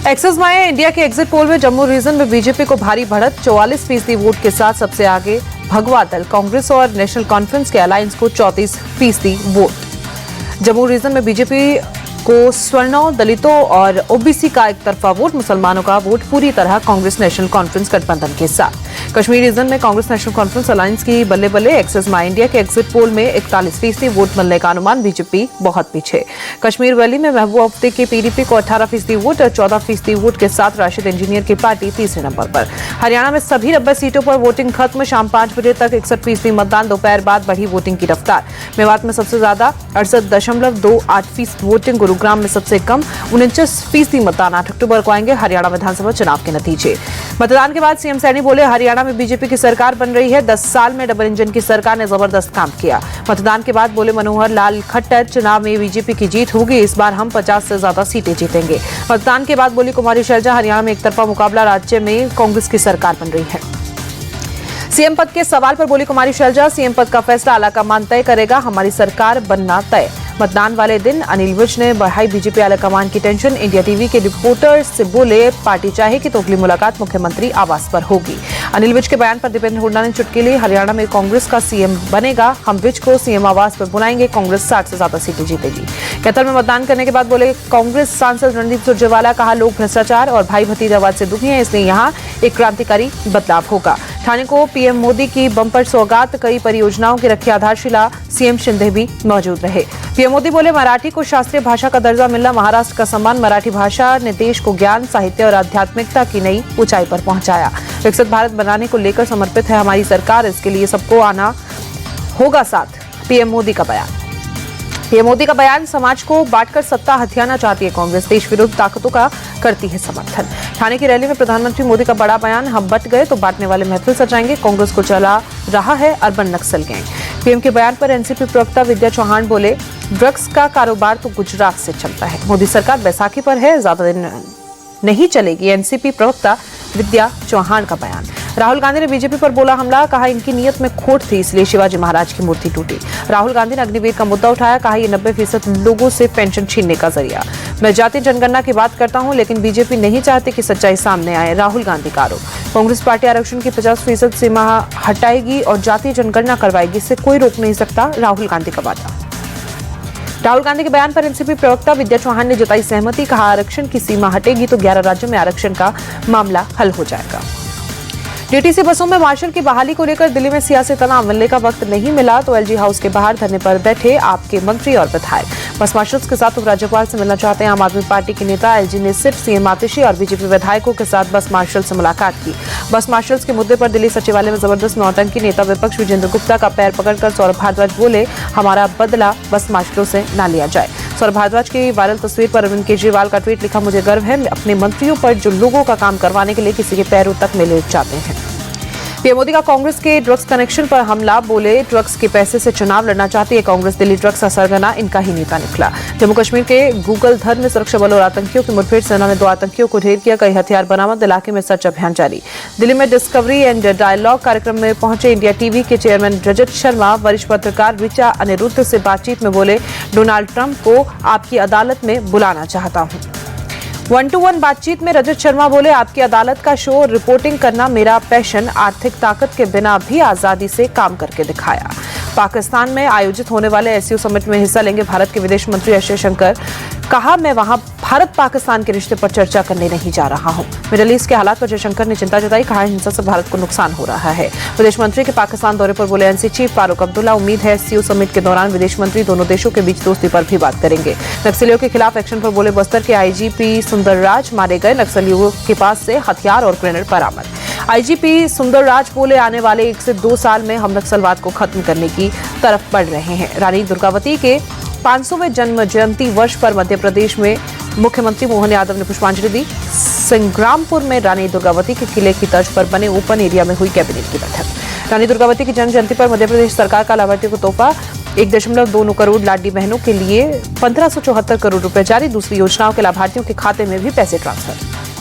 Axis my India के exit poll में Jammu reason में बीजेपी को भारी बढ़त, 44% वोट के साथ सबसे आगे भगवा दल। कांग्रेस और नेशनल कॉन्फ्रेंस के अलायंस को 34% वोट। जम्मू रीजन में बीजेपी को स्वर्णों, दलितों और ओबीसी का एक तरफा वोट, मुसलमानों का वोट पूरी तरह कांग्रेस नेशनल कॉन्फ्रेंस गठबंधन के साथ। कश्मीर रीजन में कांग्रेस नेशनल कॉन्फ्रेंस अलायंस की बल्ले बल्ले। एक्सिस माय इंडिया के एग्जिट पोल में 41% वोट मिलने का अनुमान, बीजेपी बहुत पीछे। कश्मीर वैली में महबूबा मुफ्ती की पीडीपी को 18% वोट और 14% वोट के साथ राशिद इंजीनियर की पार्टी तीसरे नंबर पर। हरियाणा में सभी 90 सीटों पर वोटिंग खत्म, शाम 5 बजे तक 61% मतदान, दोपहर बाद बढ़ी वोटिंग की रफ्तार। मेवात में सबसे ज्यादा 68.28% वोटिंग, गुरुग्राम में सबसे कम 49% मतदान। 8 अक्टूबर को आएंगे हरियाणा विधानसभा चुनाव के नतीजे। मतदान के बाद सीएम सैनी बोले, हरियाणा में बीजेपी की सरकार बन रही है। 10 साल में डबल इंजन की सरकार ने जबरदस्त काम किया। मतदान के बाद बोले मनोहर लाल खट्टर, चुनाव में बीजेपी की जीत होगी, इस बार हम 50 से ज्यादा सीटें जीतेंगे। मतदान के बाद बोली कुमारी शैलजा, हरियाणा में एक तरफा मुकाबला, राज्य में कांग्रेस की सरकार बन रही है। सीएम पद के सवाल पर बोली कुमारी शैलजा, सीएम पद का फैसला आलाकमान तय करेगा, हमारी सरकार बनना तय। मतदान वाले दिन अनिल विज ने बढ़ाई बीजेपी आलाकमान की टेंशन। इंडिया टीवी के रिपोर्टर से बोले, पार्टी चाहेगी तो अगली मुलाकात मुख्यमंत्री आवास पर होगी। अनिल विज के बयान पर दीपेंद्र हुड्डा ने चुटकी ली, हरियाणा में कांग्रेस का सीएम बनेगा, हम विज को सीएम आवास पर बुलाएंगे, कांग्रेस 60 से ज्यादा सीटें जीतेगी। कैथल में मतदान करने के बाद बोले कांग्रेस सांसद रणदीप सुरजेवाला, कहा लोग भ्रष्टाचार और भाई भतीजावाद से दुखी हैं, इसलिए यहाँ एक क्रांतिकारी बदलाव होगा। ठाणे को पीएम मोदी की बंपर सौगात, कई परियोजनाओं की रखी आधारशिला, सीएम शिंदे भी मौजूद रहे। पीएम मोदी बोले, मराठी को शास्त्रीय भाषा का दर्जा मिलना महाराष्ट्र का सम्मान, मराठी भाषा ने देश को ज्ञान, साहित्य और आध्यात्मिकता की नई ऊंचाई पर पहुंचाया। विकसित भारत बनाने को लेकर समर्पित है हमारी सरकार, इसके लिए सबको आना होगा साथ। पीएम मोदी का बयान। पीएम मोदी का बयान, समाज को बांटकर सत्ता हथियाना चाहती है कांग्रेस, देश विरुद्ध ताकतों का करती है समर्थन। ठाणे की रैली में प्रधानमंत्री मोदी का बड़ा बयान, हम बट गए तो बांटने वाले महफिल सजाएंगे, कांग्रेस को चला रहा है अर्बन नक्सल गैंग। पीएम के बयान पर एनसीपी प्रवक्ता विद्या चौहान बोले, ड्रग्स का कारोबार तो गुजरात से चलता है, मोदी सरकार बैसाखी पर है, ज्यादा दिन नहीं चलेगी। एनसीपी प्रवक्ता विद्या चौहान का बयान। राहुल गांधी ने बीजेपी पर बोला हमला, कहा इनकी नीयत में खोट थी, इसलिए शिवाजी महाराज की मूर्ति टूटी। राहुल गांधी ने अग्निवीर का मुद्दा उठाया, कहा ये 90% लोगों से पेंशन छीनने का जरिया। मैं जातीय जनगणना की बात करता हूं, लेकिन बीजेपी नहीं चाहती कि सच्चाई सामने आए, राहुल गांधी का आरोप। कांग्रेस पार्टी आरक्षण की 50% सीमा हटाएगी और जातीय जनगणना करवाएगी, इससे कोई रोक नहीं सकता, राहुल गांधी का वादा। राहुल गांधी के बयान पर एनसीपी प्रवक्ता विद्या चौहान ने जताई सहमति, कहा आरक्षण की सीमा हटेगी तो 11 राज्यों में आरक्षण का मामला हल हो जाएगा। डीटीसी बसों में मार्शल की बहाली को लेकर दिल्ली में सियासी तनाव, मिलने का वक्त नहीं मिला तो एलजी हाउस के बाहर धरने पर बैठे आपके मंत्री और विधायक। बस मार्शल्स के साथ उपराज्यपाल से मिलना चाहते हैं आम आदमी पार्टी के नेता। एलजी ने सिर्फ सीएम आतिशी और बीजेपी विधायकों के साथ बस मार्शल से मुलाकात की। बस मार्शल्स के मुद्दे पर दिल्ली सचिवालय में जबरदस्त नौटंकी, नेता विपक्ष विजेंद्र गुप्ता का पैर पकड़कर सौरभ भारद्वाज बोले, हमारा बदला बस मार्शलों से न लिया जाए। सौरभ भारद्वाज की वायरल तस्वीर पर अरविंद केजरीवाल का ट्वीट, लिखा, मुझे गर्व है अपने मंत्रियों पर जो लोगों का काम करवाने के लिए किसी के पैरों तक में लेट जाते हैं। पीएम मोदी का कांग्रेस के ड्रग्स कनेक्शन पर हमला, बोले ड्रग्स के पैसे से चुनाव लड़ना चाहती है कांग्रेस, दिल्ली ड्रग्स का सरगना इनका ही नेता निकला। जम्मू कश्मीर के गूगल धर में सुरक्षा बलों और आतंकियों की मुठभेड़, सेना ने 2 आतंकियों को ढेर किया, कई हथियार बरामद, इलाके में सर्च अभियान जारी। दिल्ली में डिस्कवरी एंड डायलॉग कार्यक्रम में पहुंचे इंडिया टीवी के चेयरमैन रजत शर्मा, वरिष्ठ पत्रकार ऋचा अनिरुद्ध से बातचीत में बोले, डोनाल्ड ट्रंप को आपकी अदालत में बुलाना चाहता हूं। 1-to-1 बातचीत में रजत शर्मा बोले, आपकी अदालत का शो रिपोर्टिंग करना मेरा पैशन, आर्थिक ताकत के बिना भी आजादी से काम करके दिखाया। पाकिस्तान में आयोजित होने वाले एससीओ समिट में हिस्सा लेंगे भारत के विदेश मंत्री एस जयशंकर, कहा मैं वहां भारत पाकिस्तान के रिश्ते पर चर्चा करने नहीं जा रहा हूं। मिडिल ईस्ट के हालात पर जयशंकर ने चिंता जताई, कहा हिंसा से भारत को नुकसान हो रहा है। विदेश मंत्री के पाकिस्तान दौरे पर बोले एनसी चीफ फारूक अब्दुल्ला, उम्मीद है एससीओ समिट के दौरान विदेश मंत्री दोनों देशों के बीच दोस्ती पर भी बात करेंगे। नक्सलियों के खिलाफ एक्शन पर बोले बस्तर के आईजीपी सुंदरराज, मारे गए नक्सलियों के पास से हथियार और ग्रेनेड बरामद। आईजीपी सुंदरराज बोले, आने वाले 1 से 2 साल में हम नक्सलवाद को खत्म करने की तरफ बढ़ रहे हैं। रानी दुर्गावती के 500वें जन्म जयंती वर्ष पर मध्य प्रदेश में मुख्यमंत्री मोहन यादव ने पुष्पांजलि दी। संग्रामपुर में रानी दुर्गावती के किले की तर्ज पर बने ओपन एरिया में हुई कैबिनेट की बैठक। रानी दुर्गावती की जन्म जयंती पर मध्य प्रदेश सरकार का लाभार्थियों को तोहफा, 1.2 करोड़ लाडली बहनों के लिए 1574 करोड़ रुपए जारी, दूसरी योजनाओं के लाभार्थियों के खाते में भी पैसे ट्रांसफर।